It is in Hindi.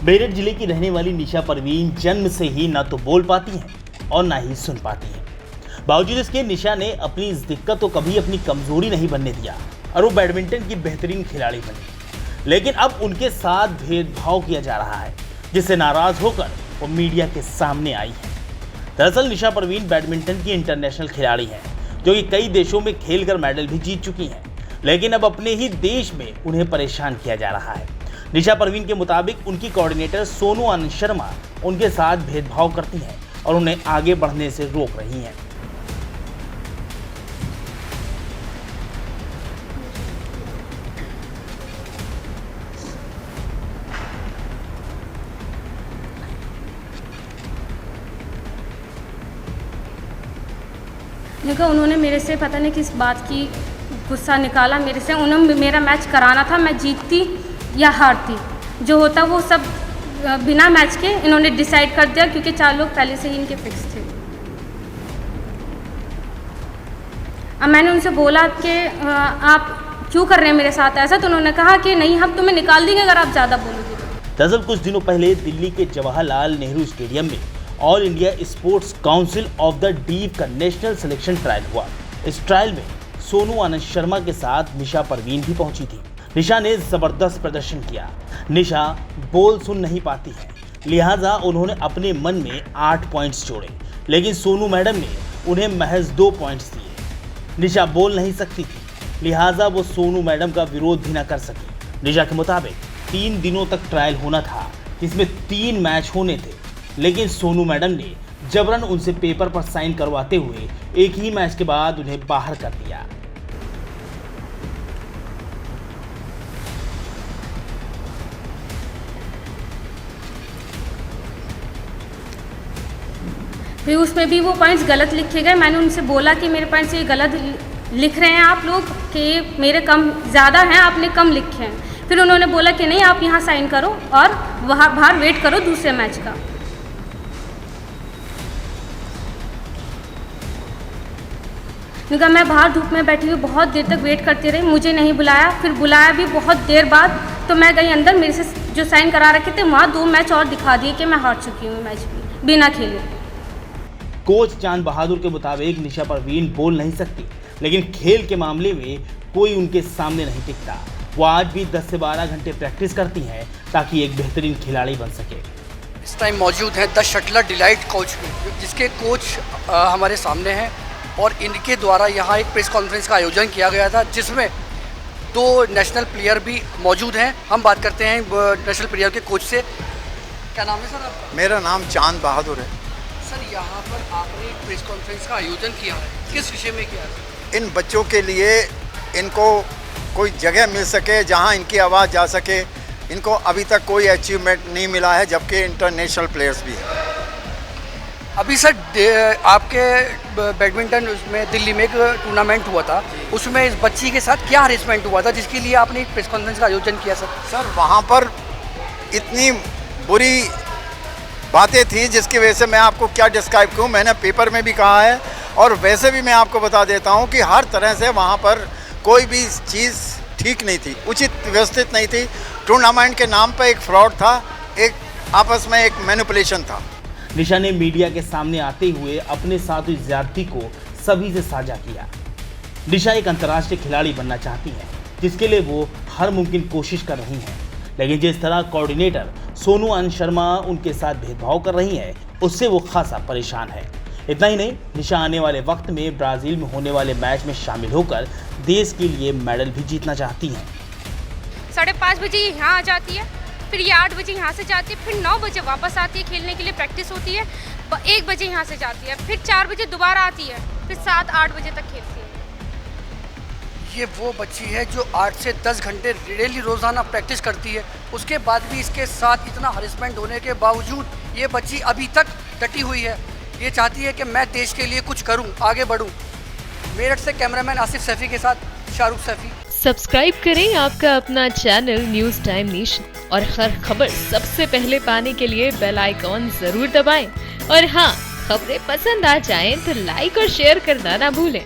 मेरठ जिले की रहने वाली निशा परवीन जन्म से ही ना तो बोल पाती हैं और ना ही सुन पाती हैं। बावजूद इसके निशा ने अपनी इस दिक्कत को कभी अपनी कमजोरी नहीं बनने दिया और वो बैडमिंटन की बेहतरीन खिलाड़ी बनी। लेकिन अब उनके साथ भेदभाव किया जा रहा है, जिससे नाराज होकर वो मीडिया के सामने आई है। दरअसल निशा परवीन बैडमिंटन की इंटरनेशनल खिलाड़ी हैं, जो कि कई देशों में खेलकर मेडल भी जीत चुकी हैं। लेकिन अब अपने ही देश में उन्हें परेशान किया जा रहा है। निशा परवीन के मुताबिक उनकी कोऑर्डिनेटर सोनू आनंद शर्मा उनके साथ भेदभाव करती हैं और उन्हें आगे बढ़ने से रोक रही हैं। देखो, उन्होंने मेरे से पता नहीं किस बात की गुस्सा निकाला मेरे से। उन्होंने मेरा मैच कराना था, मैं जीतती या हारती, जो होता वो सब बिना मैच के इन्होंने डिसाइड कर दिया, क्योंकि 4 लोग पहले से ही इनके फिक्स थे। अब मैंने उनसे बोला कि आप क्यों कर रहे हैं मेरे साथ ऐसा, तो उन्होंने कहा कि नहीं, हम तुम्हें निकाल देंगे अगर आप ज़्यादा बोलोगे। दरअसल कुछ दिनों पहले दिल्ली के जवाहरलाल नेहरू स्टेडियम में all India sports council of the deep का नेशनल सिलेक्शन ट्रायल हुआ। इस ट्रायल में सोनू आनंद शर्मा के साथ निशा परवीन भी पहुंची थी। निशा ने जबरदस्त प्रदर्शन किया। निशा बोल सुन नहीं पाती है, लिहाजा उन्होंने अपने मन में 8 पॉइंट्स जोड़े, लेकिन सोनू मैडम ने उन्हें महज 2 पॉइंट्स दिए। निशा बोल नहीं सकती थी, लिहाजा वो सोनू मैडम का विरोध भी न कर सकी। निशा के मुताबिक 3 दिनों तक ट्रायल होना था, जिसमें 3 मैच होने थे, लेकिन सोनू मैडम ने जबरन उनसे पेपर पर साइन करवाते हुए एक ही मैच के बाद उन्हें बाहर कर दिया। फिर उसमें भी वो पॉइंट्स गलत लिखे गए। मैंने उनसे बोला कि मेरे पॉइंट्स ये गलत लिख रहे हैं आप लोग, कि मेरे कम ज़्यादा हैं, आपने कम लिखे हैं। फिर उन्होंने बोला कि नहीं, आप यहाँ साइन करो और वहाँ बाहर वेट करो दूसरे मैच का। क्योंकि मैं बाहर धूप में बैठी हुई बहुत देर तक वेट करती रही, मुझे नहीं बुलाया। फिर बुलाया भी बहुत देर बाद, तो मैं गई अंदर। मेरे से जो साइन करा रखे थे वहाँ 2 मैच और दिखा दिए कि मैं हार चुकी हूँ मैच भी बिना खेले। कोच चांद बहादुर के मुताबिक निशा परवीन बोल नहीं सकती, लेकिन खेल के मामले में कोई उनके सामने नहीं टिकता। वो आज भी 10 से 12 घंटे प्रैक्टिस करती हैं ताकि एक बेहतरीन खिलाड़ी बन सके। इस टाइम मौजूद हैं द शटलर डिलाइट कोच, जिसके कोच हमारे सामने हैं, और इनके द्वारा यहाँ एक प्रेस कॉन्फ्रेंस का आयोजन किया गया था, जिसमें 2 नेशनल प्लेयर भी मौजूद हैं। हम बात करते हैं नेशनल प्लेयर के कोच से। क्या नाम है सर आपका? मेरा नाम चांद बहादुर है। सर, यहाँ पर आपने एक प्रेस कॉन्फ्रेंस का आयोजन किया है, किस विषय में किया है? इन बच्चों के लिए इनको कोई जगह मिल सके जहाँ इनकी आवाज़ जा सके। इनको अभी तक कोई अचीवमेंट नहीं मिला है, जबकि इंटरनेशनल प्लेयर्स भी हैं। अभी सर आपके बैडमिंटन उसमें दिल्ली में एक टूर्नामेंट हुआ था, उसमें इस बच्ची के साथ क्या हरेसमेंट हुआ था, जिसके लिए आपने एक प्रेस कॉन्फ्रेंस का आयोजन किया सर? सर, वहाँ पर इतनी बुरी बातें थी, जिसकी वजह से मैं आपको क्या डिस्क्राइब करूँ। मैंने पेपर में भी कहा है, और वैसे भी मैं आपको बता देता हूँ कि हर तरह से वहाँ पर कोई भी चीज़ ठीक नहीं थी, उचित व्यवस्थित नहीं थी। टूर्नामेंट के नाम पर एक फ्रॉड था, एक आपस में एक मैनिपुलेशन था। निशा ने मीडिया के सामने आते हुए अपने साथ हुई ज्यादती को सभी से साझा किया। निशा एक अंतर्राष्ट्रीय खिलाड़ी बनना चाहती है, जिसके लिए वो हर मुमकिन कोशिश कर रही हैं, लेकिन जिस तरह कोऑर्डिनेटर सोनू आनंद शर्मा उनके साथ भेदभाव कर रही है, उससे वो खासा परेशान है। इतना ही नहीं, निशा आने वाले वक्त में ब्राज़ील में होने वाले मैच में शामिल होकर देश के लिए मेडल भी जीतना चाहती हैं। 5:30 बजे यहाँ आ जाती है, फिर ये 8 बजे यहाँ से जाती है, फिर 9 बजे वापस आती है, खेलने के लिए प्रैक्टिस होती है। 1 बजे यहाँ से जाती है, फिर 4 बजे दोबारा आती है, फिर 7-8 बजे तक खेलती है। ये वो बच्ची है जो 8 से 10 घंटे डेली रोज़ाना प्रैक्टिस करती है। उसके बाद भी इसके साथ इतना हरेसमेंट होने के बावजूद ये बच्ची अभी तक डटी हुई है। ये चाहती है कि मैं देश के लिए कुछ करूं, आगे बढ़ूं। मेरठ से कैमरामैन आसिफ सैफी के साथ शाहरुख सैफी। सब्सक्राइब करें आपका अपना चैनल न्यूज़ टाइम नेशन, और हर खबर सबसे पहले पाने के लिए बेल आइकॉन जरूर दबाएं। और हाँ, खबरें पसंद आ जाएं तो लाइक और शेयर करना ना भूलें।